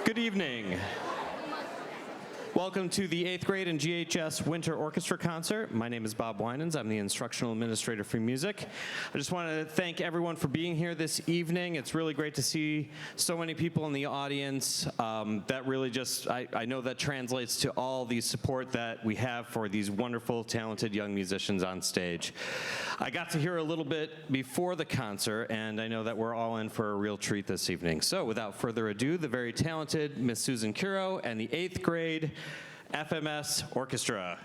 Good evening. Welcome to the 8th grade and GHS Winter Orchestra Concert. My name is Bob Winans. I'm the Instructional Administrator for Music. I just want to thank everyone for being here this evening. It's really great to see so many people in the audience. That really just, I know that translates to all the support that we have for these wonderful, talented young musicians on stage. I got to hear a little bit before the concert, and I know that we're all in for a real treat this evening. So without further ado, the very talented Miss Susan Curo and the 8th grade FMS Orchestra.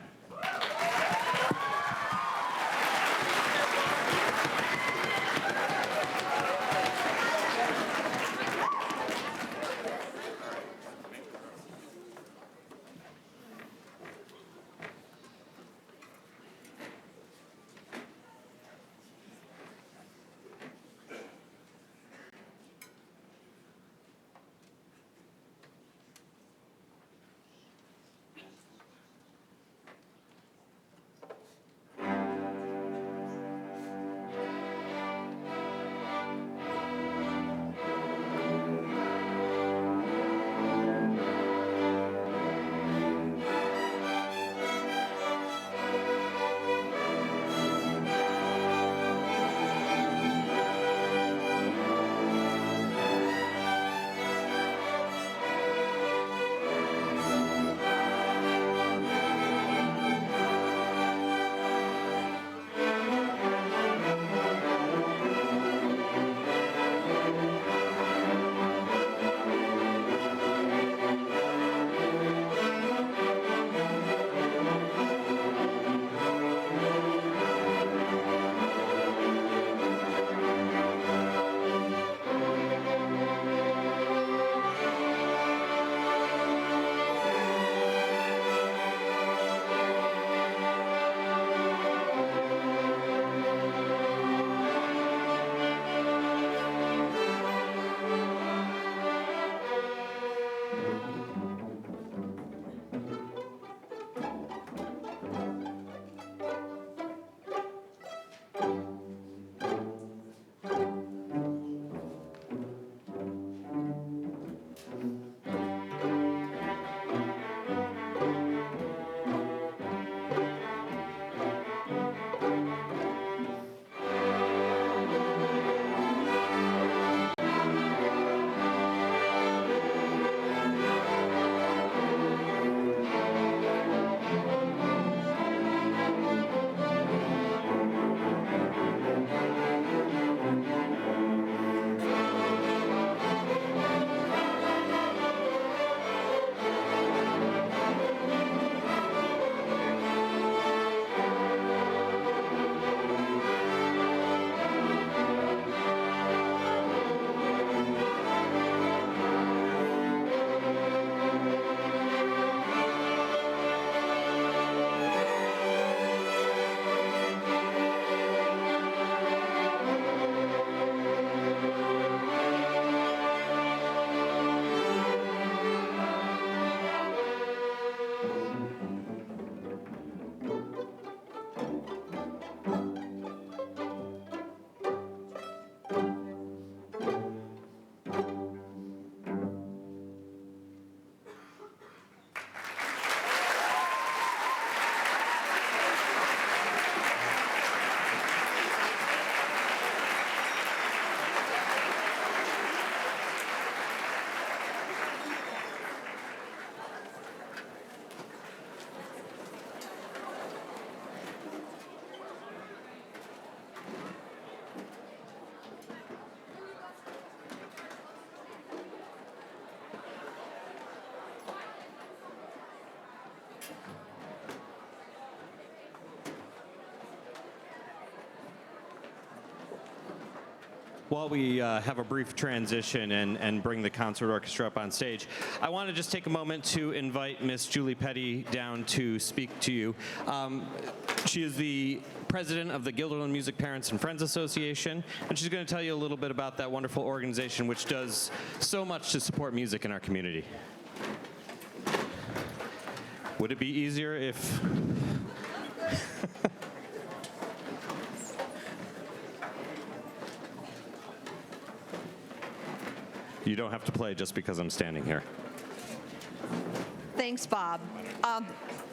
While we have a brief transition and bring the concert orchestra up on stage, I want to just take a moment to invite Miss Julie Petty down to speak to you. She is the president of the Guilderland Music Parents and Friends Association, and she's going to tell you a little bit about that wonderful organization which does so much to support music in our community. Would it be easier if... You don't have to play just because I'm standing here. Thanks, Bob.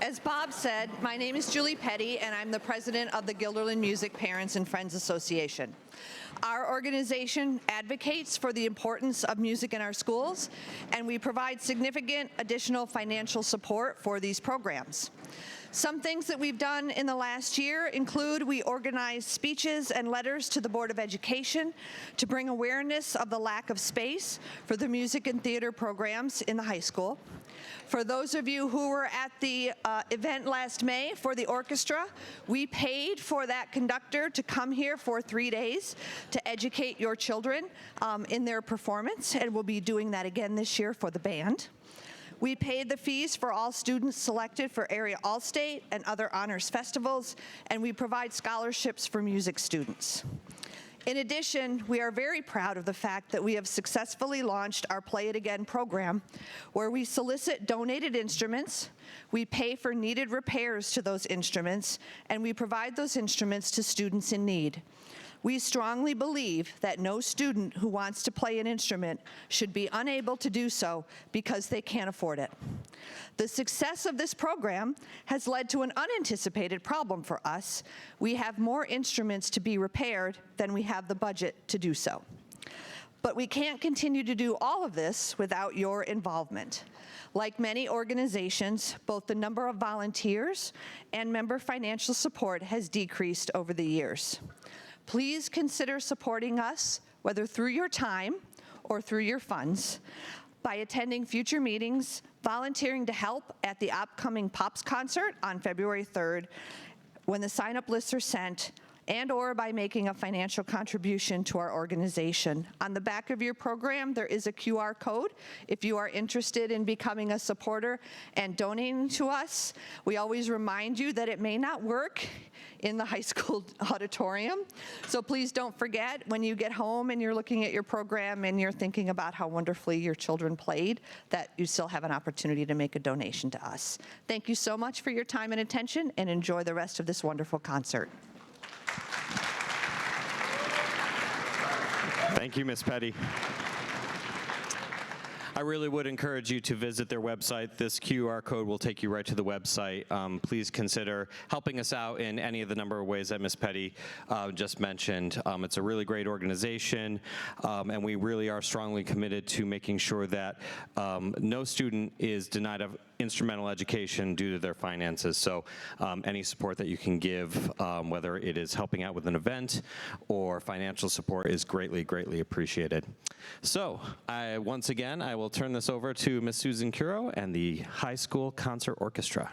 As Bob said, my name is Julie Petty, and I'm the president of the Guilderland Music Parents and Friends Association. Our organization advocates for the importance of music in our schools, and we provide significant additional financial support for these programs. Some things that we've done in the last year include we organized speeches and letters to the Board of Education to bring awareness of the lack of space for the music and theater programs in the high school. For those of you who were at the event last May for the orchestra, we paid for that conductor to come here for 3 days to educate your children in their performance, and we'll be doing that again this year for the band. We paid the fees for all students selected for Area All-State and other honors festivals, and we provide scholarships for music students. In addition, we are very proud of the fact that we have successfully launched our Play It Again program, where we solicit donated instruments, we pay for needed repairs to those instruments, and we provide those instruments to students in need. We strongly believe that no student who wants to play an instrument should be unable to do so because they can't afford it. The success of this program has led to an unanticipated problem for us. We have more instruments to be repaired than we have the budget to do so. But we can't continue to do all of this without your involvement. Like many organizations, both the number of volunteers and member financial support has decreased over the years. Please consider supporting us, whether through your time or through your funds, by attending future meetings, volunteering to help at the upcoming Pops concert on February 3rd, when the sign-up lists are sent, and/or by making a financial contribution to our organization. On the back of your program, there is a QR code if you are interested in becoming a supporter and donating to us. We always remind you that it may not work in the high school auditorium, so please don't forget when you get home and you're looking at your program and you're thinking about how wonderfully your children played, that you still have an opportunity to make a donation to us. Thank you so much for your time and attention, and enjoy the rest of this wonderful concert. Thank you, Ms. Petty. I really would encourage you to visit their website. This QR code will take you right to the website. Please consider helping us out in any of the number of ways that Ms. Petty just mentioned. It's a really great organization, and we really are strongly committed to making sure that no student is denied of instrumental education due to their finances. So any support that you can give, whether it is helping out with an event or financial support, is greatly, greatly appreciated. So once again, I will turn this over to Ms. Susan Curo and the High School Concert Orchestra.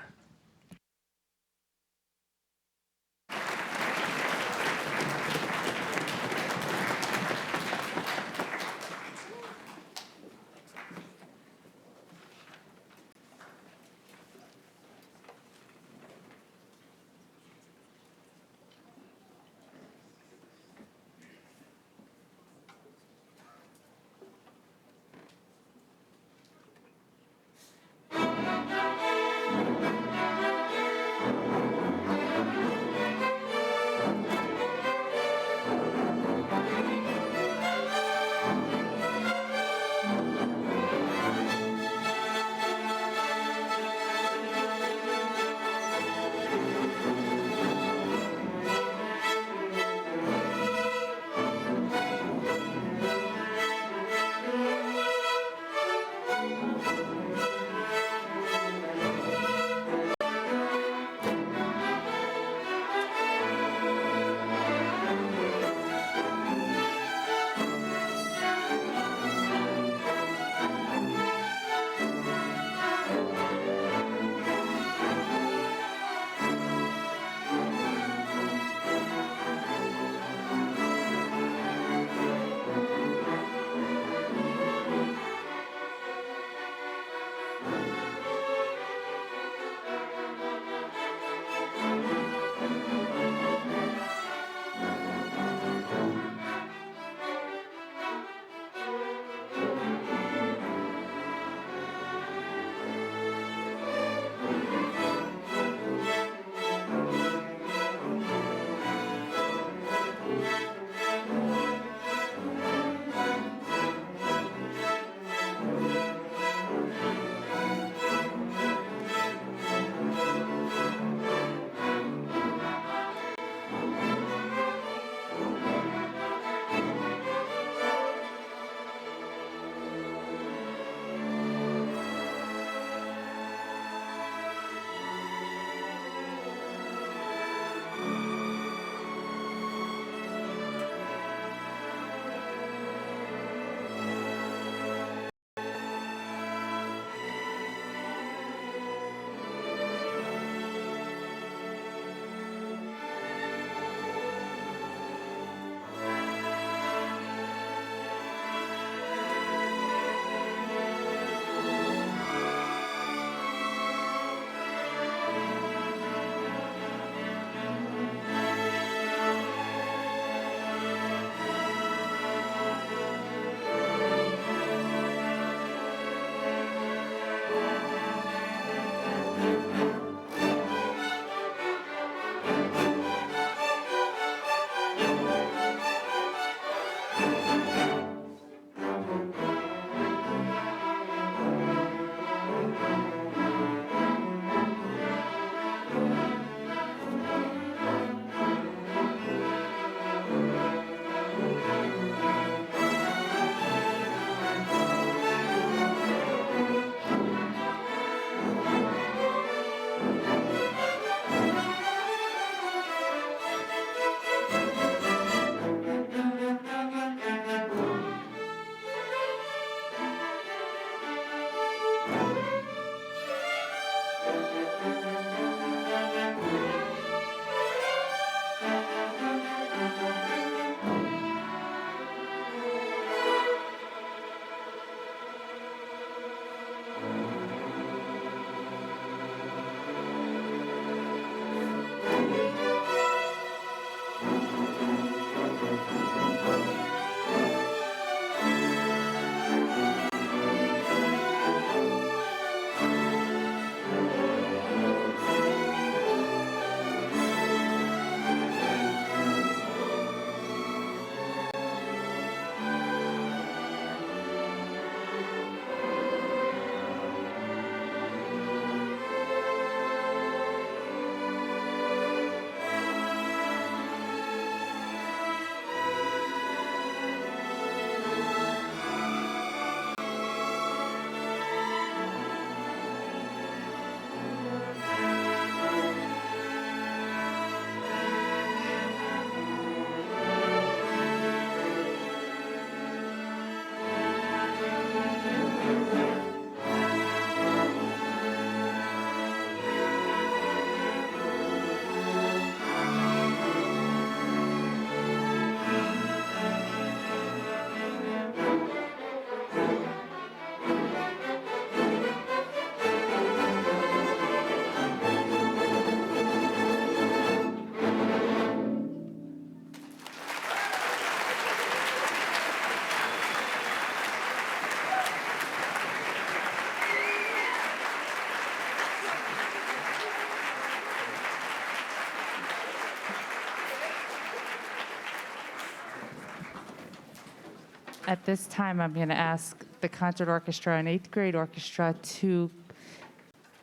At this time, I'm going to ask the concert orchestra and eighth grade orchestra to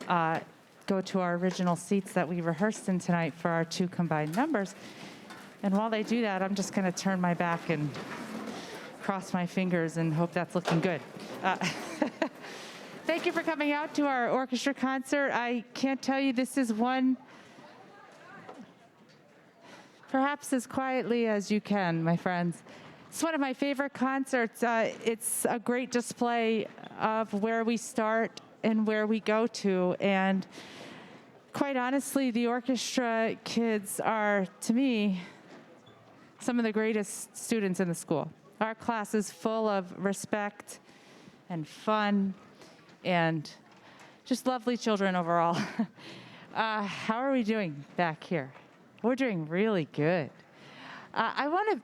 go to our original seats that we rehearsed in tonight for our two combined numbers. And while they do that, I'm just going to turn my back and cross my fingers and hope that's looking good. Thank you for coming out to our orchestra concert. I can't tell you, this is one, perhaps as quietly as you can, my friends. It's one of my favorite concerts. It's a great display of where we start and where we go to. And quite honestly, the orchestra kids are, to me, some of the greatest students in the school. Our class is full of respect and fun and just lovely children overall. How are we doing back here? We're doing really good. I want to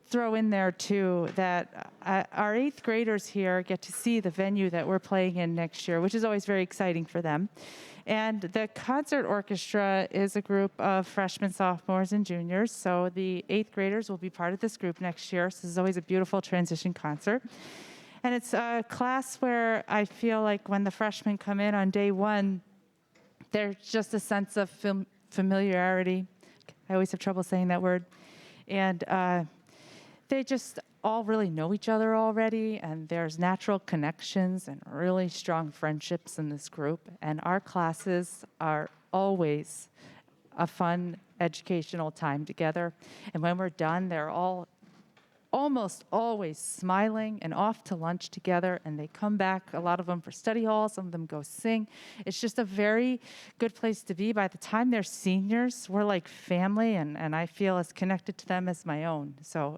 throw in there too that our eighth graders here get to see the venue that we're playing in next year, which is always very exciting for them. And the concert orchestra is a group of freshmen, sophomores, and juniors. So the eighth graders will be part of this group next year. So this is always a beautiful transition concert. And it's a class where I feel like when the freshmen come in on day one, there's just a sense of familiarity. I always have trouble saying that word. And they just all really know each other already, and there's natural connections and really strong friendships in this group. And our classes are always a fun educational time together. And when we're done, they're all almost always smiling and off to lunch together, and they come back, a lot of them for study hall, some of them go sing. It's just a very good place to be. By the time they're seniors, we're like family, and I feel as connected to them as my own. So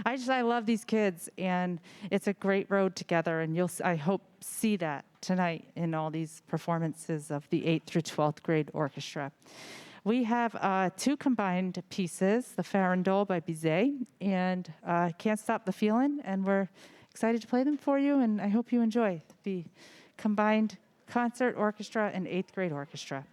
I love these kids, and it's a great road together, and I hope see that tonight in all these performances of the 8th through 12th grade orchestra. We have two combined pieces, the Farandole by Bizet and Can't Stop the Feelin', and we're excited to play them for you, and I hope you enjoy the combined concert orchestra and 8th grade orchestra.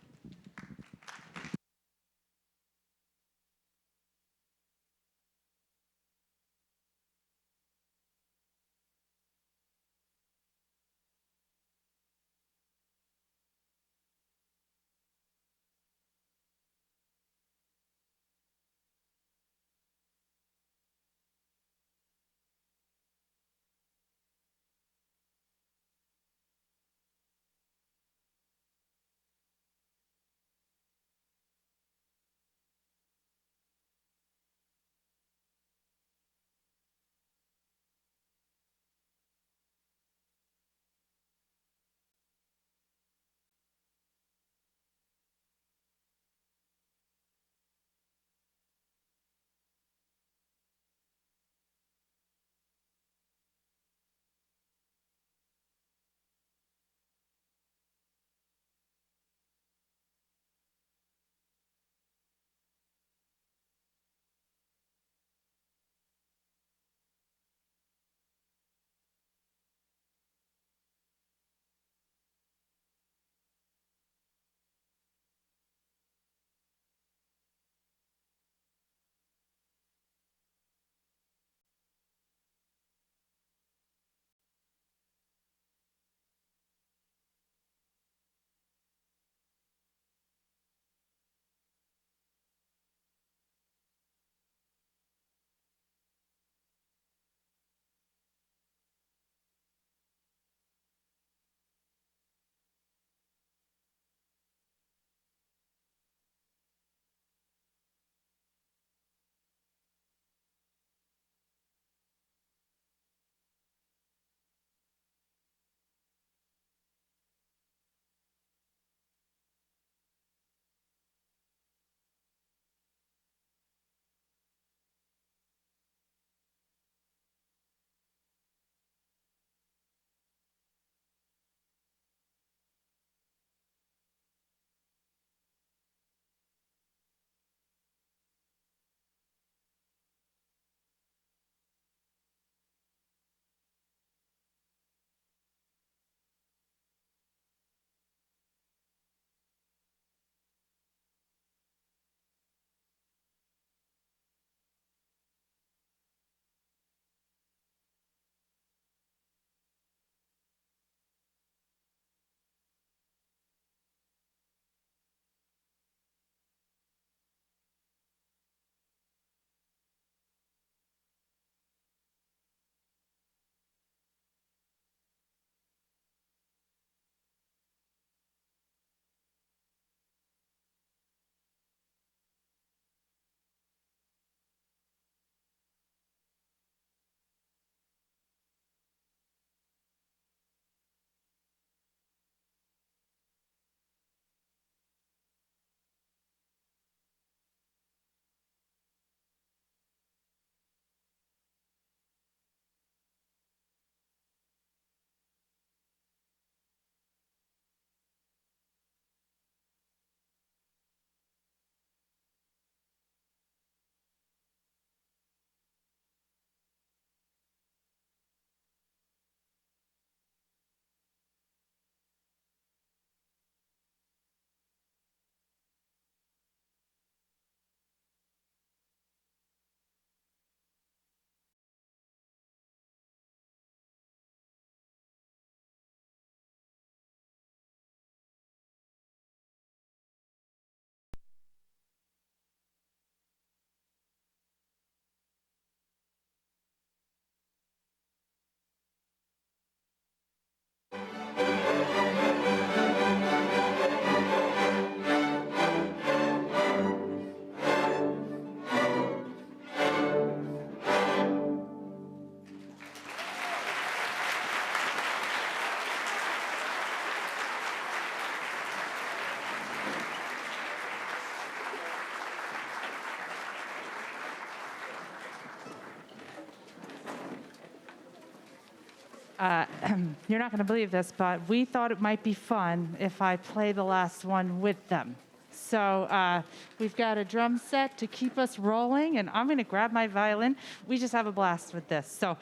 You're not going to believe this, but we thought it might be fun if I play the last one with them. So we've got a drum set to keep us rolling, and I'm going to grab my violin. We just have a blast with this. So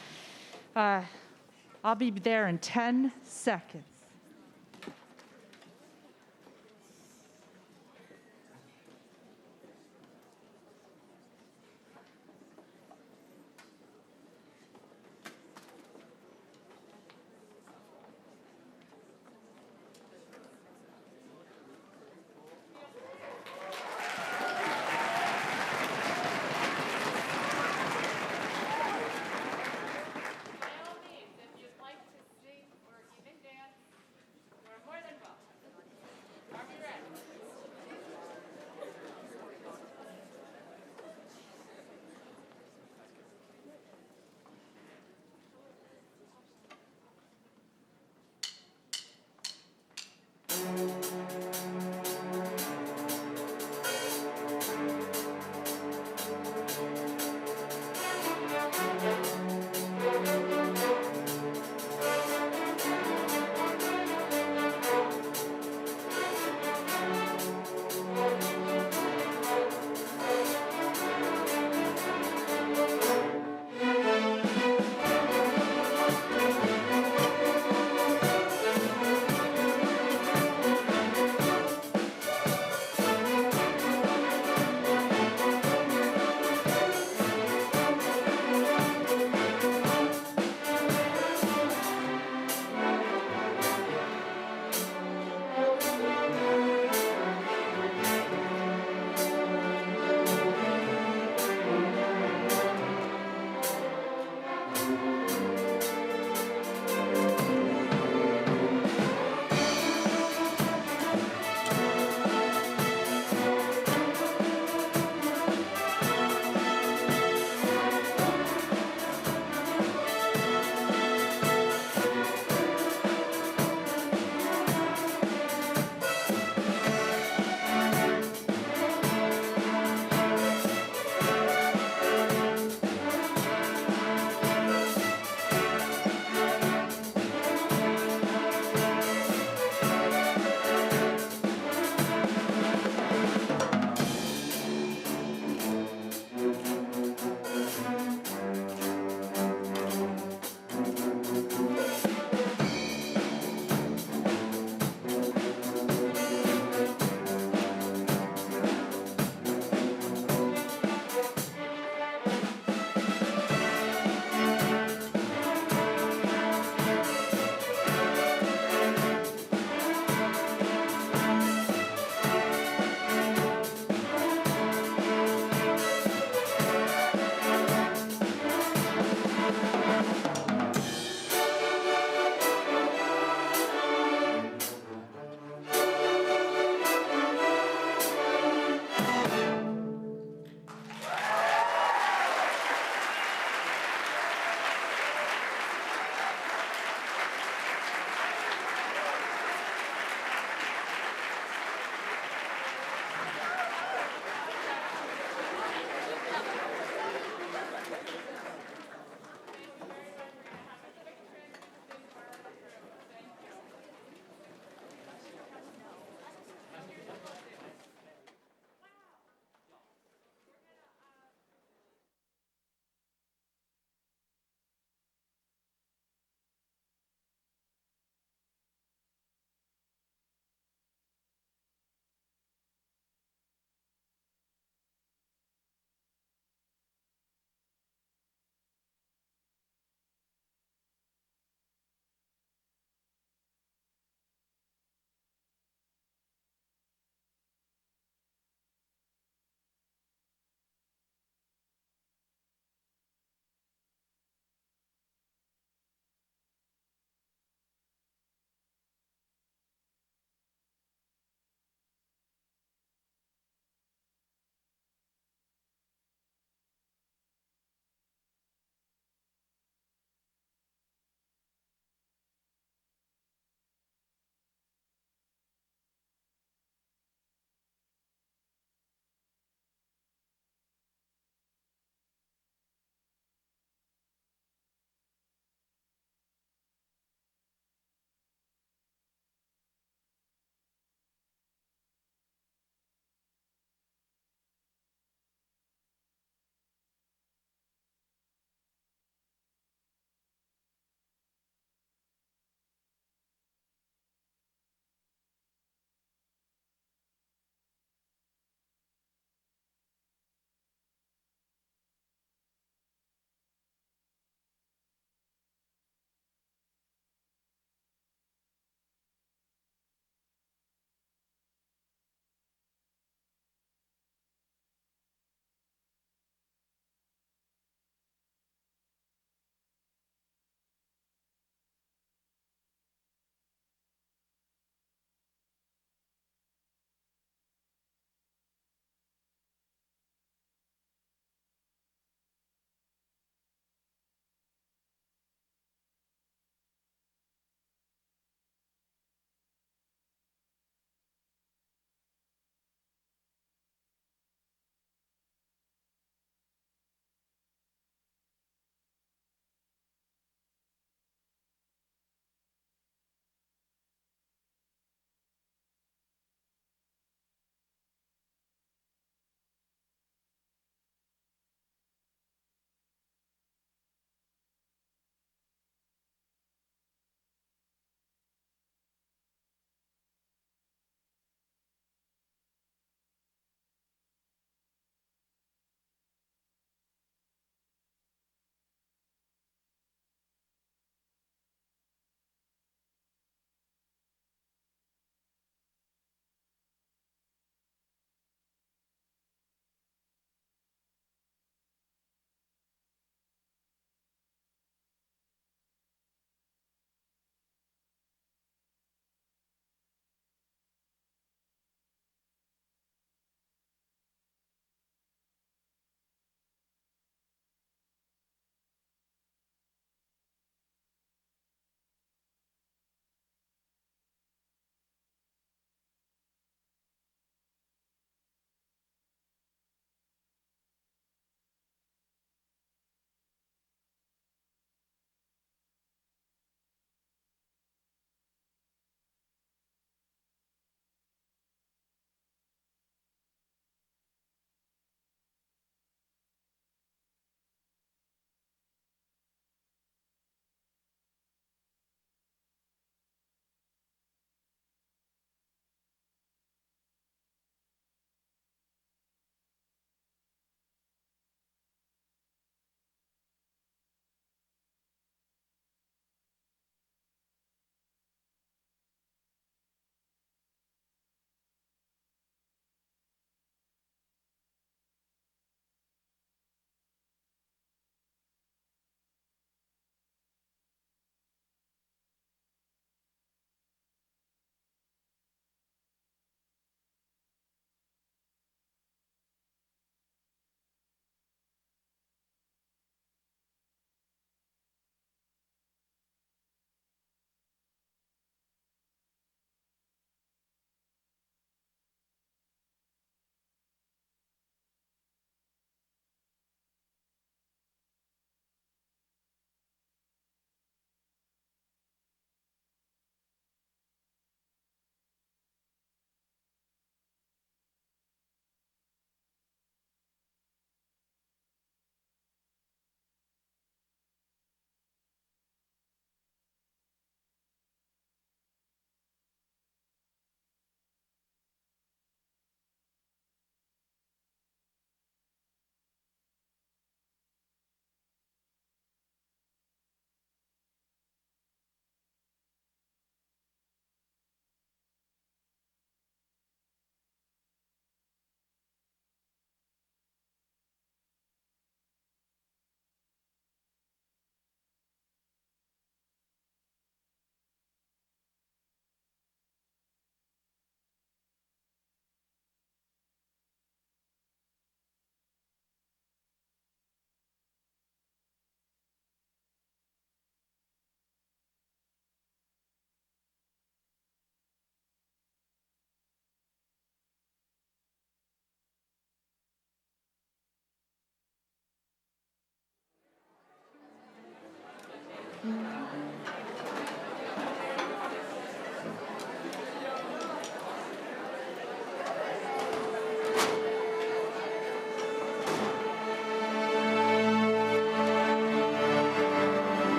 I'll be there in 10 seconds. If you'd like to sing or even dance,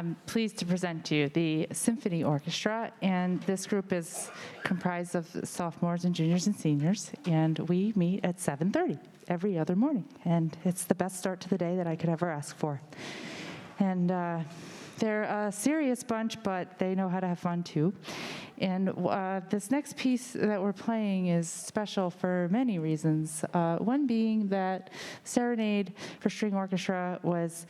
I'm pleased to present to you the Symphony Orchestra, and this group is comprised of sophomores and juniors and seniors, and we meet at 7:30 every other morning, and it's the best start to the day that I could ever ask for. And they're a serious bunch, but they know how to have fun too. And this next piece that we're playing is special for many reasons. One being that Serenade for String Orchestra was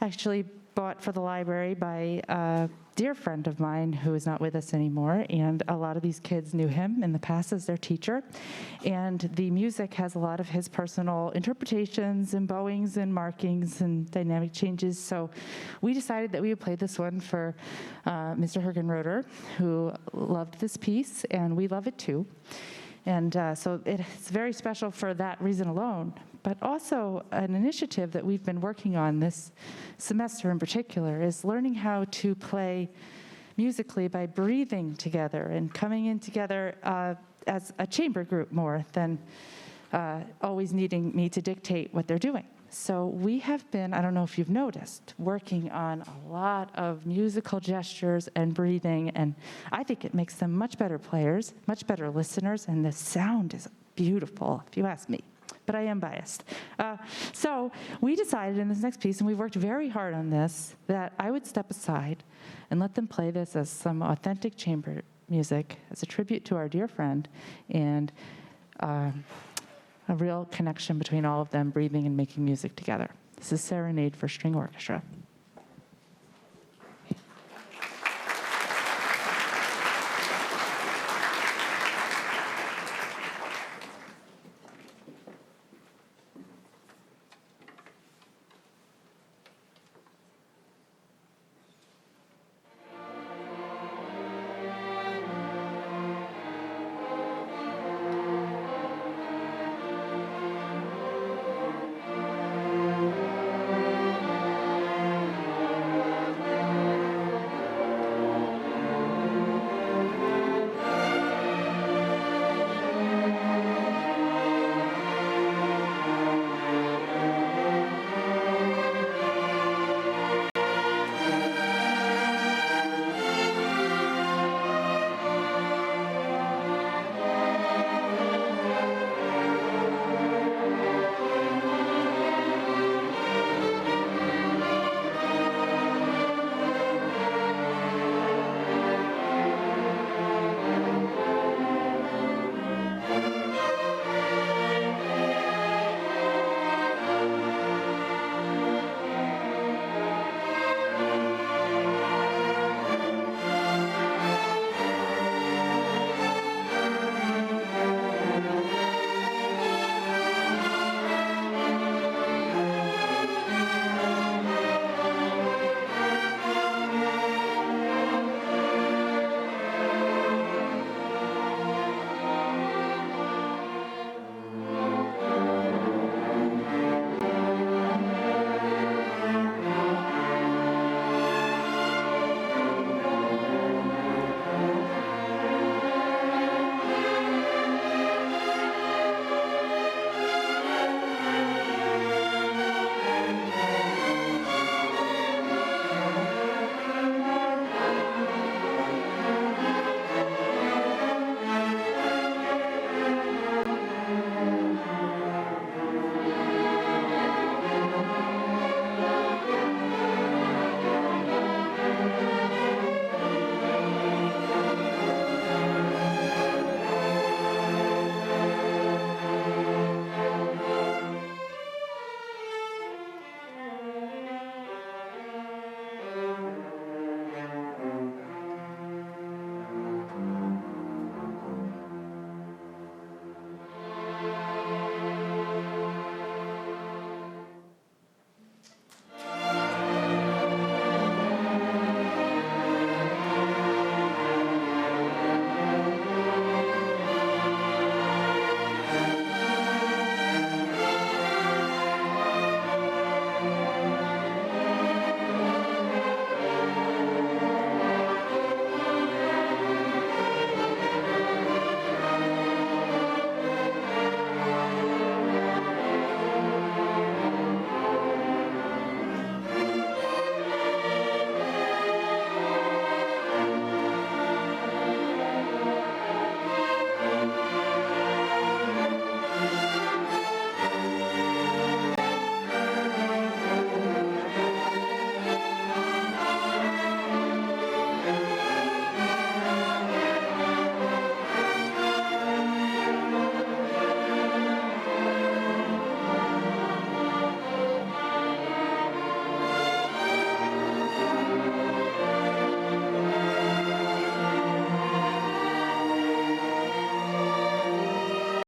actually bought for the library by a dear friend of mine who is not with us anymore, and a lot of these kids knew him in the past as their teacher, and the music has a lot of his personal interpretations and bowings and markings and dynamic changes, so we decided that we would play this one for Mr. Hergenroder, who loved this piece, and we love it too. And so it's very special for that reason alone, but also an initiative that we've been working on this semester in particular is learning how to play musically by breathing together and coming in together as a chamber group more than always needing me to dictate what they're doing. So we have been, I don't know if you've noticed, working on a lot of musical gestures and breathing, and I think it makes them much better players, much better listeners, and the sound is beautiful, if you ask me. But I am biased. So we decided in this next piece, and we worked very hard on this, that I would step aside and let them play this as some authentic chamber music, as a tribute to our dear friend, and a real connection between all of them breathing and making music together. This is Serenade for String Orchestra.